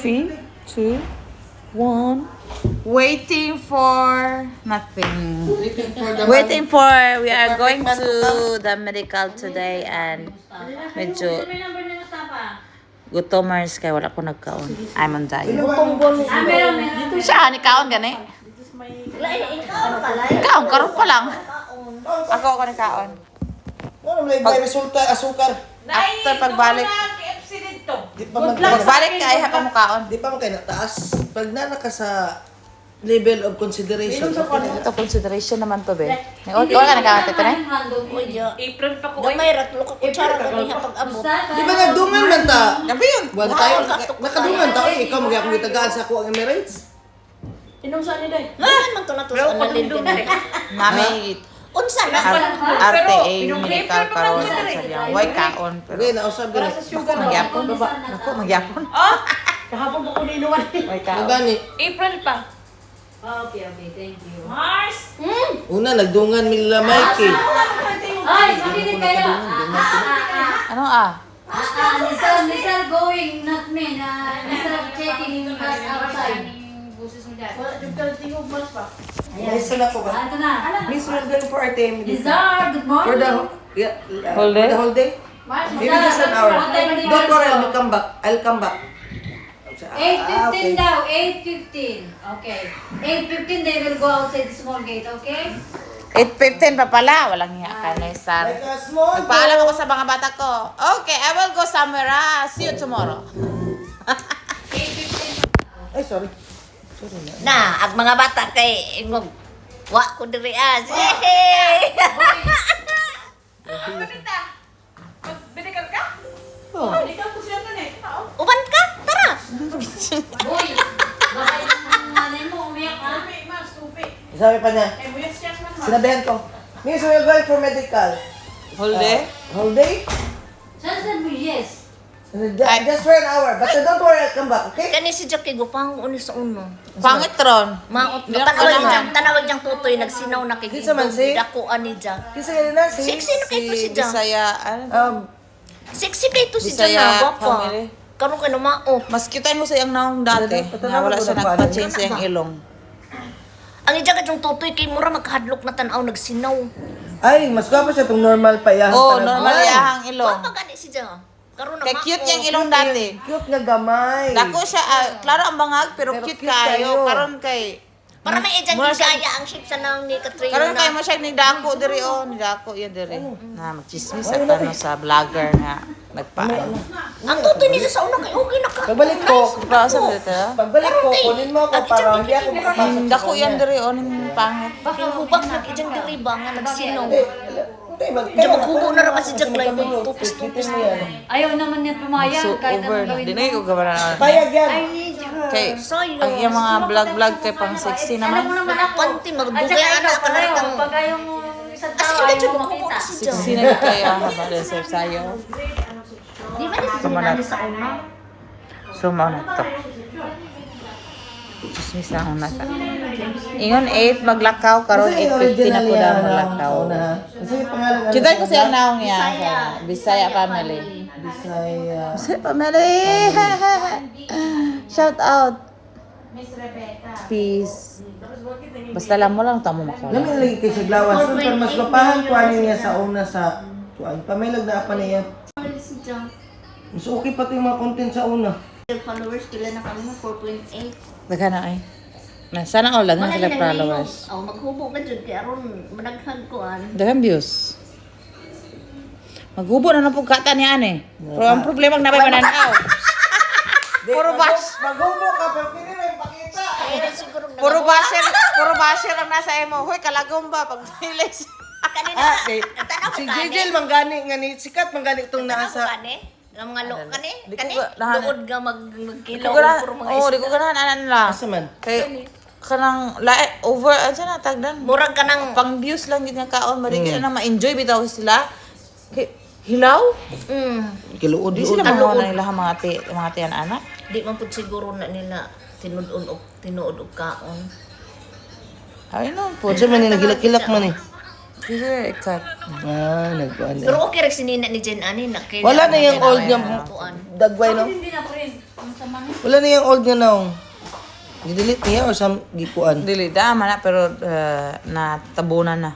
3, 2, 1. Waiting for nothing. Waiting for, we are going to the medical today and medyo gutomers kaya wala ko nagkaon. I'm on diet. Siya, ni kaon gani? Kaon, karon pa lang. Ako ni kaon. Ano may resulta asukar? After pagbalik. Di pa man Pagbalik kay ha mo kaon. di pa man kay nataas. Pag na ka sa level of consideration. Ito consideration naman to be. Wala ka nagkaon ito na? April pa ko. Gamay ratlo ka kutsara kaniya pag-abot. Di ba nagdungan man ta? Gabi yun. Buwan tayo nakadungan ta ikaw magyakong gitagaan sa ako ang Emirates. Inom sa ni day. Naman man to na to sa analin din. Mami, Unsa na? RTA medical karon sa sariyang. Why kaon? Pero Okay, nausap gani. magyapon. Ako, magyapon. Kahapon ko kunin naman. Why Ang kaon? gani. April pa. Okay, thank you. Mars! Una nagdungan nila Mikey. Ay, sabihin kayo. Ano ah? Nisal going, not me, Nisal checking us outside. Wala jud ka tingog mas pa. Nice na ko ba? Ito na. Miss we're going for our team. Nizar, good For the morning. whole day? For the whole day? Maybe just an hour. What time do you Don't worry, want? I'll come back. I'll come back. 8:15 daw, 8:15. Okay. 8:15 they will go outside the small gate, okay? 8:15 pa pala. Walang hiya ka na Sar. Like a small Nagpaalam ako sa mga bata ko. Okay, I will go somewhere. See you tomorrow. Ay, sorry. Na, ang mga bata kay ingog. Wa ko diri as. Yay! Kapita! Magbinikan ka? Oh. Hindi ka po siya na eh. Uban ka? Tara. Boy, baka yung nanay mo umiyak ha? Tupi, Mars, tupi. Sabi pa niya, Eh, muyas siya man, Mars. sinabihan ko, Miss, we're going for medical. Whole day? Whole day? Saan said mo yes? Just for an hour. But don't worry, I'll come back, okay? Kani si Jackie gupang uni sa uno. Pangit ron. Maot Di ako tanawag naman. diyang tanawag diyang tutoy nagsinaw na kay Kinsa man si? Dako ani Jack. Kasi ganun na, si... Sexy na kay to si Jack. Bisaya, ano? Sexy kay to si Jack Bisaya na bapa. family. Karon kay maot. Mas cute mo sa iyang naong dati. Na wala siya nagpa-change sa iyang ilong. Ang ijagat yung tutoy kay mura magkahadlok na tanaw nagsinaw. Ay, mas gwapo siya itong normal pa yan. Oh, normal yahang ilong. Bapa gani si Jack. Karon na Kay cute niyang ilong dati. Cute nga gamay. Dako siya, klaro ang bangag, pero Pero cute cute kayo. kayo. Karon kay... Para may ijang Mura siya- gigaya ang shape sa nang ni Katrina. Karon kay mo siya ni Dako diri oh, ni Dako yan diri. Na magchismis at ano sa vlogger nga nagpaano. Ang tutoy niya sa una kay okay na ka. Pagbalik ko, Basa dito. pagbalik ko, kunin mo ako para hindi ako makapasok. Dako yan diri oh, ning pangit. Bakit hubak nag-ijang diriba nga nagsinaw. Hindi, Diyan maghubo na naman si Jack Lai mo. Tupis-tupis mo yan. Ayaw naman niya pumayag So kahit over. anong gawin Dinay ko gawara. Payag yan. Kay Sayang. ang iyang mga vlog kay pang sexy Alam mo naman. naman ako. Panty, At magdugay saka anak ikaw, ka na pareho. kang... Pag yung isang As tao in, ayaw dyan mo maghubo makita. na si Jack. Sino kayo habang sa sayo? Di ba nila Kumalat. sa una? Sumaw na to. Chismis na akong nata. Ingon 8 maglakaw karon 8:50 na po daw maglakaw. Kasi yung pangalan ano, Kita ko siyang naong niya. Bisaya family. Bisaya. Bisaya family. Shout out. Peace. Basta lang mo lang tamo makuha. Namin lagi kay sa glawas. Super mas mapahan ko ano niya sa una sa kuan. Pamilag na pa niya. Si Jack. Mas okay pati yung mga content sa una. Followers, kila na kami mo? 4.8. Daga na ay. Sana all daghan sila followers. Oh, maghubo ka dyan. Kaya aron, managhag ko an. Daghan views. Maghubo na ng pugkata niya eh. Pero ang problema na may mananaw. Puro bash. Maghubo ka pero pili na yung pakita. Kaya siguro Puro basher ang nasa emo. Hoy, kalagom ba pag nilis. kanina. Si JJ manggani nga ni sikat manggani itong nasa. Ang mga lo kani. Di ko Kani, nahanap. luod nga magkilaw. Di ko na, Puro mga oh, di ko ganahan anan nila. Asa man? Kay kanang lae over ano na tagdan. Murag ka ng... Pang views lang gid nga kaon, mari na ma-enjoy bitaw sila. Kay hilaw. Kiluod Di sila mga na nila mga tiyan anak. Di man pud siguro na nila tinuod og kaon. Ay no, Po sa man ni nagilak-kilak man eh. Sige, ikat. Nagkuan. Pero okay ra sinina ni Jen ani na kay Wala na yung old nga puan. dagway no. Hindi na po rin. sa mga. Wala na yung old nga naong. Gidelete niya or some gikuan? Dili dama na pero natabunan na.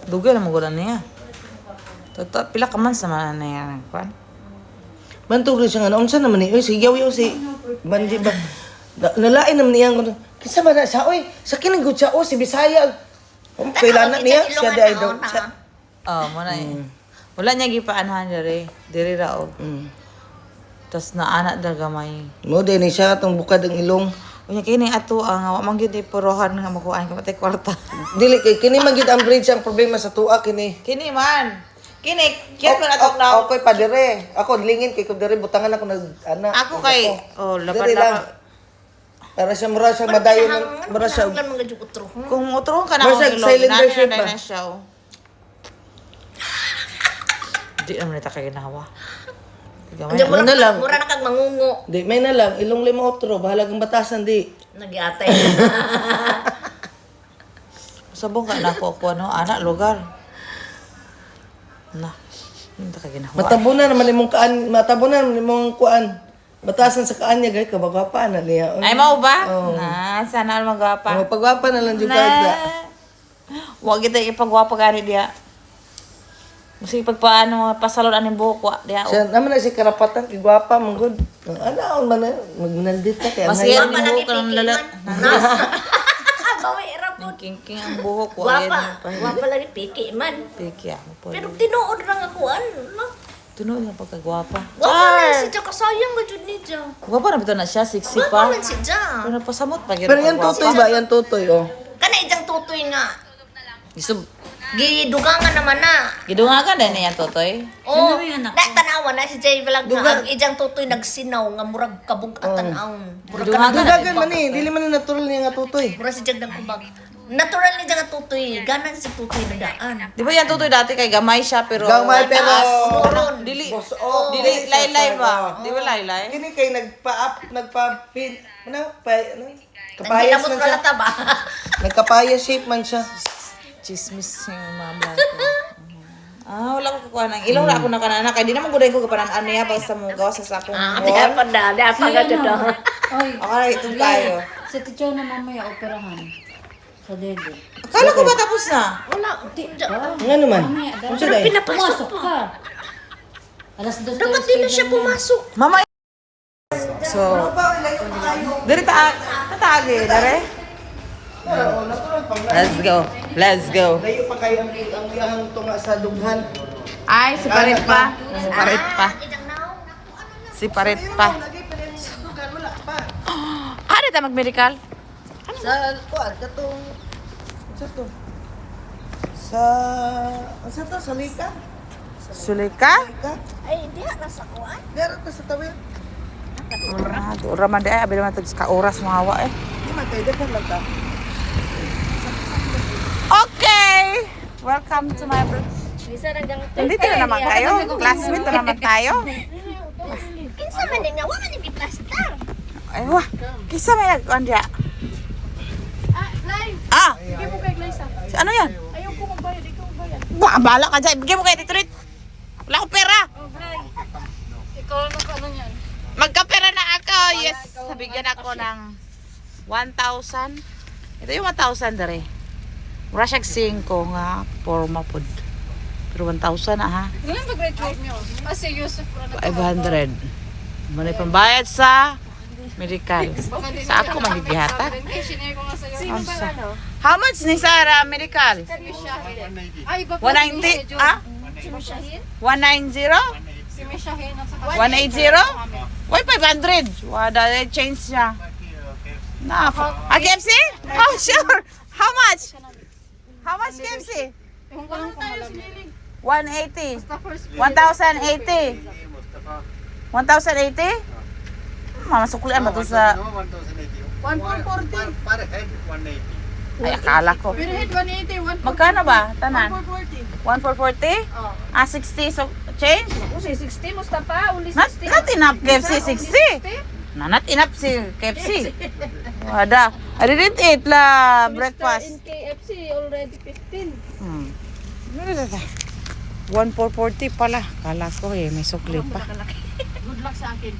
Dugay na mo gulan niya. Toto pila ka man sa man na yan kwan. Bantog rin siya nga, unsa naman ni, si Yaw si Banji ba, nalain naman niya, kisa ba na siya, oy, sa kinigod siya, si Bisaya, kailan na niya, siya di ay daw, siya. Oh, mo na eh. Wala niya gipaanahan diri ra og. Tas naana dal gamay. Mo din ni siya, itong bukad ang ilong. Unya kini ato ang wa man gyud purohan nga makuan ka matay kwarta. Dili, kini magid ang bridge ang problema sa tuwa, kini. Kini man. Kini kaya man atong na. Okay pa dire, ako lingin, kay ko dire, butangan ako Ako kay Dire lang. Para siya mura siya madayo ng, mura siya. kung utro ka na Basta ang ilong, cylinder shape ba? na siya. Oh. Di naman ita kay ginawa. Hindi mo na lang. mura na kag mangungo. Di, may na lang, ilong lima otro, bahalagang batasan, di. Nagiatay. Sabong ka na ako anak lugar. Na. Hindi ka ginawa. Matabunan naman imong kaan, matabunan naman imong kuan. Batasan sa kaan niya, gay, kabagwapa na niya. Ay mo ba? Oo. Na, sana all magwapa. Ang pagwapa na lang juga. Huwag kita ipagwapa gani diya. Kasi pagpaano pasalon aning buhok wa diya. Siya naman na si karapatan, kigwapa, manggod. Ano, magnandit ka, kaya Mas ngayon. yan ang buhok ka ng lalat. Bawi rapon. King ang buhok wa Guwapa. Guwapa lagi piki man. Piki ako po. Pero tinuod ra nga kuan, no? Tunoy nga pagkagwapa. Guwapa na si Jack kasayang ga jud ni Jack. Gwapa na bito na siya, 60 Guwapa pa. man si Jack. Pero pasamot pa gyud Pero yan tutoy ba? Yan tutoy, oh. Kana ijang tutoy nga. Gusto Gidugangan naman na. gidungagan din niya totoy. Oh, na tanawa na si Jay Vlog nga ang ijang tutoy nagsinaw nga murag kabug-atan ang murag Dudagan man eh, dili man na natural niya nga tutoy. murag si Jag nang kubag. Natural ni nga tutoy, ganan si tutoy na daan. Di ba yan totoy dati kay gamay siya pero Gamay pero Moron. dili oh, dili laylay ba? Di ba laylay? Kini kay nagpa-pin, ano, Kapayas kapayas man mo siya. sa ba? Nagkapayas shape man siya. Chismis yung mama ko. Wala ko kukuha ng ilong na ako nakanana. Kaya di naman guday ko kapanaan niya basta mo gawa sa sakong Ah, wall. di pa da, di pa ga jud. Oy, Okay, itong tayo. si Ticho na mamaya operahan. Sa dede. Akala ko ba tapos na? Wala. Nga naman. Mamaya, Ano dapat siya dahil? Pinapasok pumasok pa. ka. Alas 2 Dapat din na siya pumasok. Mama. So, diri taagi, dare. Let's go. Let's go. Layo pa kayo ang iyahang tunga sa dughan. Ay, si Parit pa. Si Parit pa. Si Parit pa. Wala pa. Ano tayo mag-medical? Sa kuan katong sa to. Sa lika. Sulika? Ay, di na sa kuan. Dara ta sa tawid. Ura man di ay, abi naman ka oras mga awa eh. Di man kay dagan lang ta. Okay! Welcome to my vlog. Nandito na naman kayo. Classmate na naman tayo. Kinsa man din nga wa man ni plaster. Ay, wah. Kisa may nag-on diya. Live. Ah! Bigay mo kay Glyza. Ano yan? Ayaw ko magbayad, ikaw magbayad. Wah, bala ka dyan. Bigyan mo kay Tito Rit. Wala akong pera. Oh, Gly. Ikaw ano niyan? Magkapera na ako. Yes. Sabigyan ako ng 1,000. Ito yung 1,000 dere. Mura siyag 5 nga forma pod. Pero 1,000 na ha. Ganun ba graduate niyo? Si Yusuf. 500. Manay pambayad sa medical. Sa ako magigihatag. Sinare ko nga sa'yo. Amsa. How much ni Sarah medical? Ay, iba 190? Ah? Si Mishahin? 190? Si Mishahin. 180? Why 500? Wala, change siya. Na, KFC? Oh, sure. How much? How much KFC? Kung ko lang tayo sinilig. 180. Basta first 1,080. 1,080? Mama, suklian ba ito sa... 1,440. Per head 180. Ay, akala ko. Pero head 180. Magkano ba? Tanan? 1,440. 1,440? Oh. Ah, 60. So, change? Kasi 60 Mustafa, only 60. Not enough KFC 60. Not enough si KFC. Wada. I didn't eat la breakfast. In KFC already 15. 1,440 pala. Kala ko may sukli pa. Good luck sa akin.